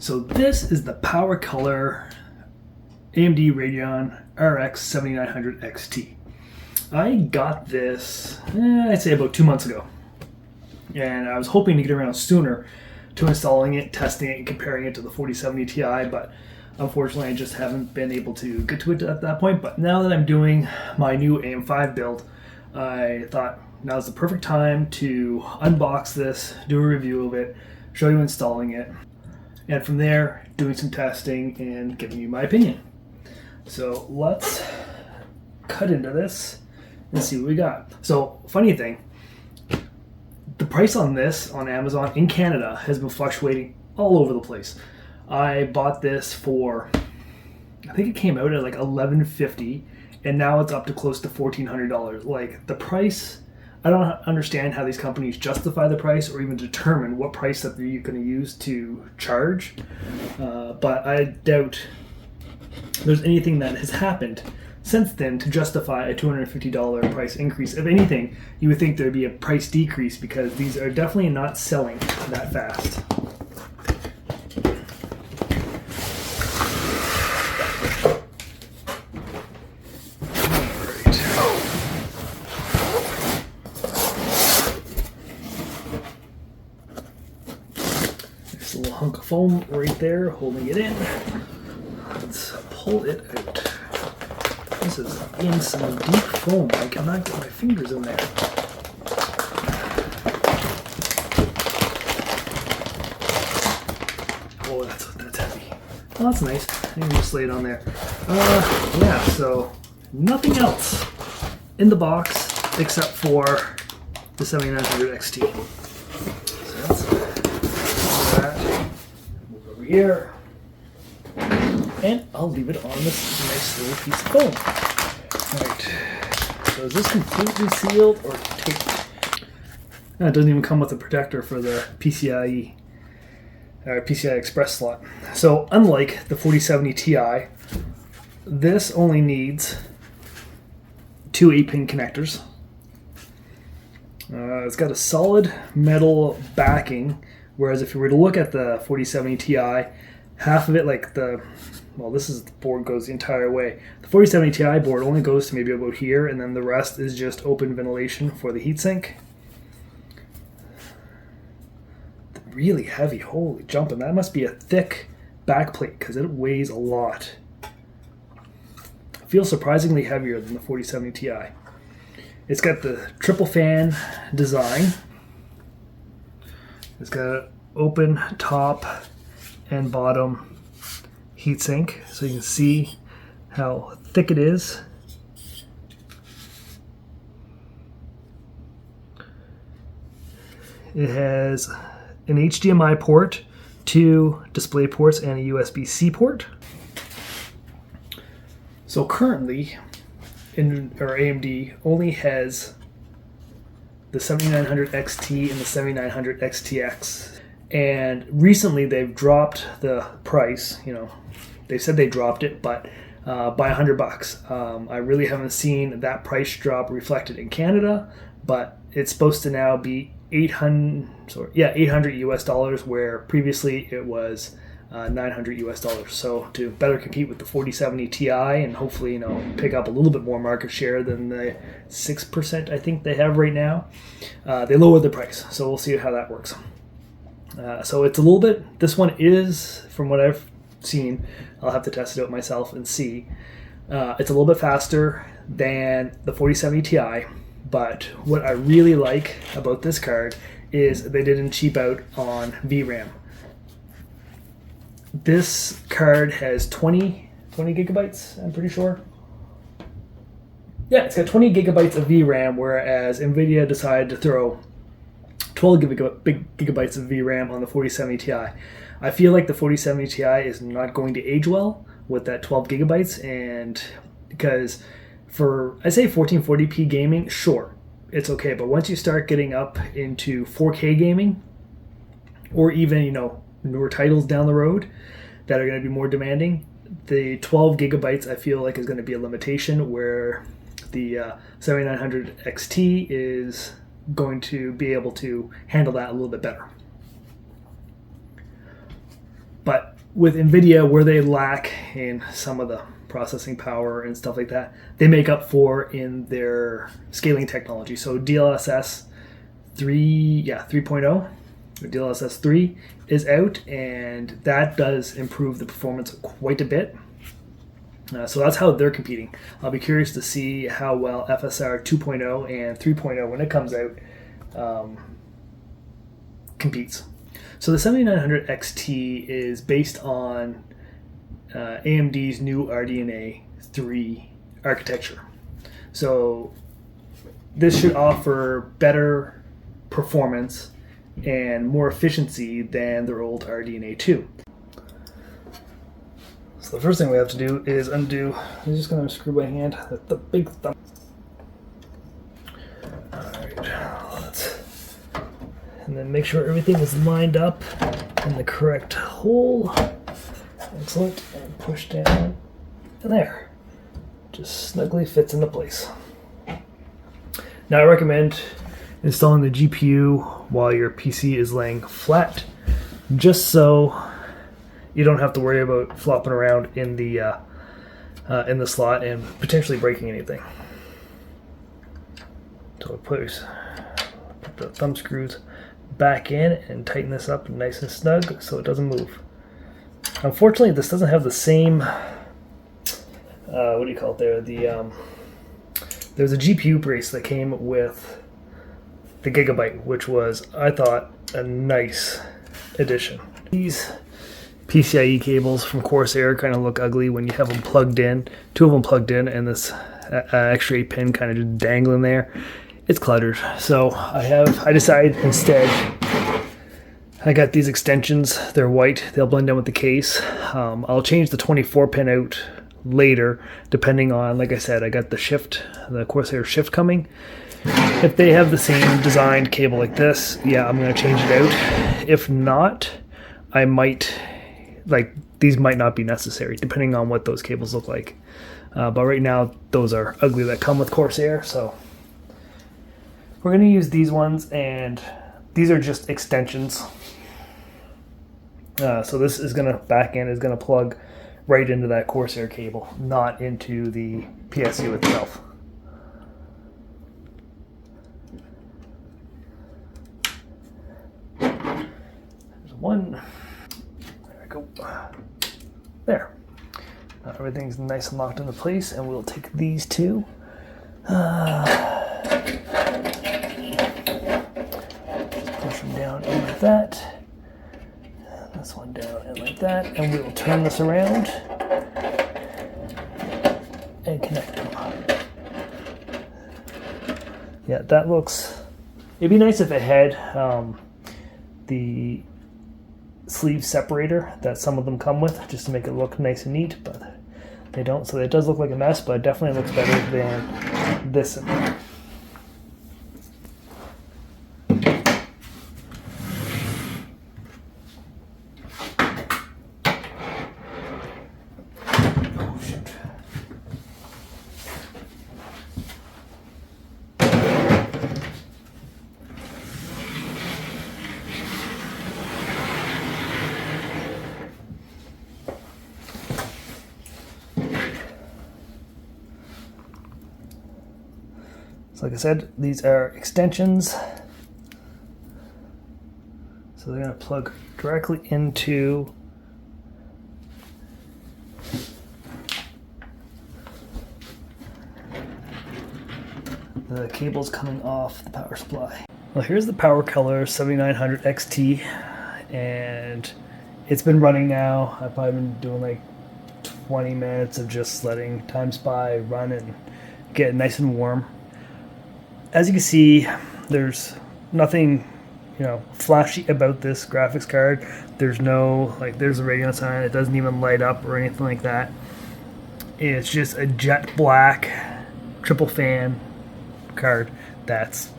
So this is the PowerColor AMD Radeon RX 7900 XT. I got this, I'd say about 2 months ago. And I was hoping to get around sooner to installing it, testing it, and comparing it to the 4070 Ti, but unfortunately I just haven't been able to get to it at that point. But now that I'm doing my new AM5 build, I thought now's the perfect time to unbox this, do a review of it, show you installing it, and from there doing some testing and giving you my opinion. So let's cut into this and see what we got. So funny thing, the price on this on Amazon in Canada has been fluctuating all over the place. I bought this for, I think it came out at like $11.50, and now it's up to close to $1,400. Like, the price, I don't understand how these companies justify the price or even determine what price that they're going to use to charge. But I doubt there's anything that has happened since then to justify a $250 price increase. If anything, you would think there'd be a price decrease because these are definitely not selling that fast. There's a little hunk of foam right there holding it in. Let's pull it out. This is in some deep foam. I cannot get my fingers in there. Oh, that's heavy. Well, that's nice. I can just lay it on there. Yeah, so nothing else in the box except for the 7900 XT. So that's that. Move over here. And I'll leave it on this nice little piece of foam. Alright, so is this completely sealed or taped? It doesn't even come with a protector for the PCIe or PCI Express slot. So unlike the 4070 Ti, this only needs two 8-pin connectors. It's got a solid metal backing, whereas if you were to look at the 4070 Ti, half of it, like the, well, this is the board goes the entire way. The 4070 Ti board only goes to maybe about here, and then the rest is just open ventilation for the heatsink. Really heavy, holy jumping. That must be a thick backplate because it weighs a lot. It feels surprisingly heavier than the 4070 Ti. It's got the triple fan design. It's got an open top and bottom heatsink, so you can see how thick it is. It has an HDMI port, two display ports, and a USB-C port. So currently, AMD only has the 7900 XT and the 7900 XTX. And recently they've dropped the price. You know, they said they dropped it, but by $100. I really haven't seen that price drop reflected in Canada, but it's supposed to now be $800 US dollars, where previously it was $900 US dollars. So to better compete with the 4070 Ti and hopefully, you know, pick up a little bit more market share than the 6% I think they have right now, they lowered the price. So we'll see how that works. So it's a little bit, this one is, from what I've seen, I'll have to test it out myself and see. It's a little bit faster than the 4070 Ti, but what I really like about this card is they didn't cheap out on VRAM. This card has 20 gigabytes, I'm pretty sure. Yeah, it's got 20 gigabytes of VRAM, whereas NVIDIA decided to throw 12 gigabytes of VRAM on the 4070 Ti. I feel like the 4070 Ti is not going to age well with that 12 gigabytes, and because for, I say 1440p gaming, sure, it's okay, but once you start getting up into 4K gaming, or even, you know, newer titles down the road that are going to be more demanding, the 12 gigabytes I feel like is going to be a limitation, where the 7900 XT is going to be able to handle that a little bit better. But with NVIDIA, where they lack in some of the processing power and stuff like that, they make up for in their scaling technology. So DLSS 3.0, or DLSS 3 is out, and that does improve the performance quite a bit. So that's how they're competing. I'll be curious to see how well FSR 2.0 and 3.0, when it comes out, competes. So the 7900 XT is based on AMD's new RDNA 3 architecture. So this should offer better performance and more efficiency than their old RDNA 2. So the first thing we have to do is undo. I'm just going to screw by hand the big thumb. Alright, and then make sure everything is lined up in the correct hole. Excellent. And push down. And there. Just snugly fits into place. Now I recommend installing the GPU while your PC is laying flat, just so you don't have to worry about flopping around in the slot and potentially breaking anything. So put the thumb screws back in and tighten this up nice and snug so it doesn't move. Unfortunately, this doesn't have the same, what do you call it there? There's a GPU brace that came with the Gigabyte, which was, I thought, a nice addition. These PCIe cables from Corsair kind of look ugly when you have them plugged in, two of them plugged in, and this extra 8 pin kind of just dangling there. It's cluttered. So I decided instead, I got these extensions. They're white. They'll blend in with the case. I'll change the 24 pin out later, depending on, like I said, I got the Corsair Shift coming. If they have the same designed cable like this, yeah, I'm going to change it out. If not, I might, these might not be necessary, depending on what those cables look like. But right now, those are ugly that come with Corsair, so we're going to use these ones, and these are just extensions. So this is going to, back end is going to plug right into that Corsair cable, not into the PSU itself. There's one. There we go. There. Now everything's nice and locked into place, and we'll take these two. Push them down in like that. This one down and like that, and we will turn this around and connect them. Yeah, that looks, it'd be nice if it had the sleeve separator that some of them come with, just to make it look nice and neat, but they don't, so it does look like a mess, but it definitely looks better than this in there. So like I said, these are extensions. So they're going to plug directly into the cables coming off the power supply. Well, here's the PowerColor 7900 XT, and it's been running now. I've probably been doing like 20 minutes of just letting Time Spy run and get nice and warm. As you can see, there's nothing, flashy about this graphics card. There's no, there's a Radeon sign. It doesn't even light up or anything like that. It's just a jet black triple fan card that's,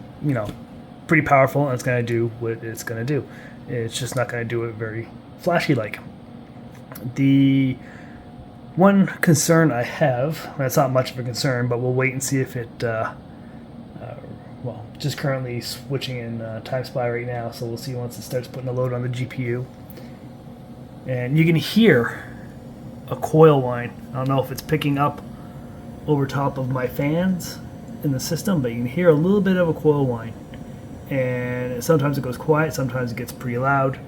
pretty powerful, and it's going to do what it's going to do. It's just not going to do it very flashy like. The one concern I have, and it's not much of a concern, but we'll wait and see if it just currently switching in Time Spy right now, so we'll see once it starts putting a load on the GPU. And you can hear a coil whine. I don't know if it's picking up over top of my fans in the system, but you can hear a little bit of a coil whine. And sometimes it goes quiet, sometimes it gets pretty loud.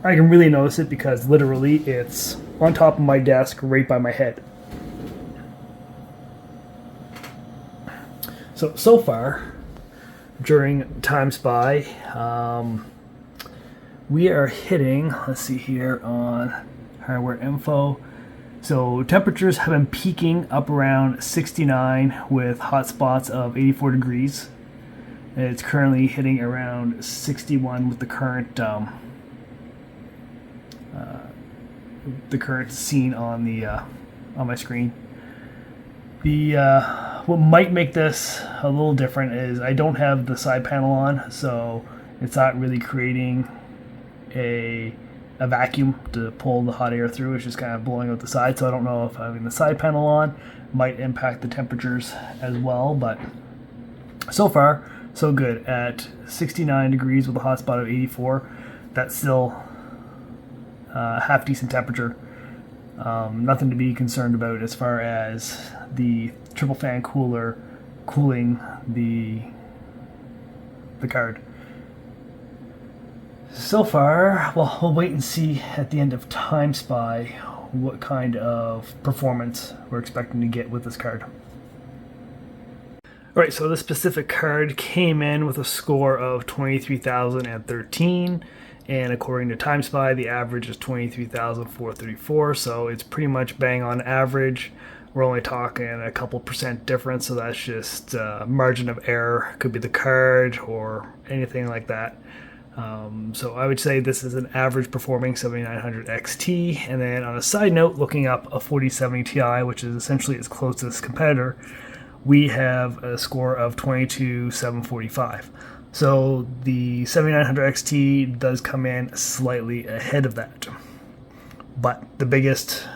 I can really notice it because literally it's on top of my desk right by my head. So far, during Time Spy, we are hitting, let's see here on hardware info. So temperatures have been peaking up around 69 with hot spots of 84 degrees. It's currently hitting around 61 with the current scene on the on my screen. The what might make this a little different is I don't have the side panel on, so it's not really creating a vacuum to pull the hot air through. It's just kind of blowing out the side, so I don't know if having the side panel on might impact the temperatures as well, but so far so good. At 69 degrees with a hot spot of 84, that's still half decent temperature. Nothing to be concerned about as far as the triple fan cooler cooling the card. So far, well, we'll wait and see at the end of Time Spy what kind of performance we're expecting to get with this card. Alright, so this specific card came in with a score of 23,013, and according to Time Spy, the average is 23,434, so it's pretty much bang on average. We're only talking a couple percent difference, so that's just margin of error. Could be the card or anything like that. So I would say this is an average performing 7900 XT. And then on a side note, looking up a 4070 Ti, which is essentially its closest competitor, we have a score of 22,745. So the 7900 XT does come in slightly ahead of that. But the biggest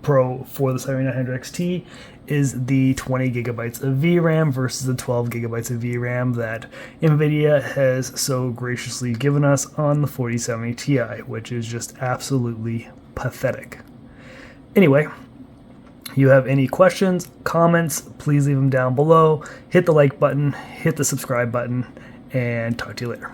pro for the 7900 XT is the 20 gigabytes of VRAM versus the 12 gigabytes of VRAM that NVIDIA has so graciously given us on the 4070 Ti, which is just absolutely pathetic. Anyway, you have any questions, comments, please leave them down below. Hit the like button, hit the subscribe button, and talk to you later.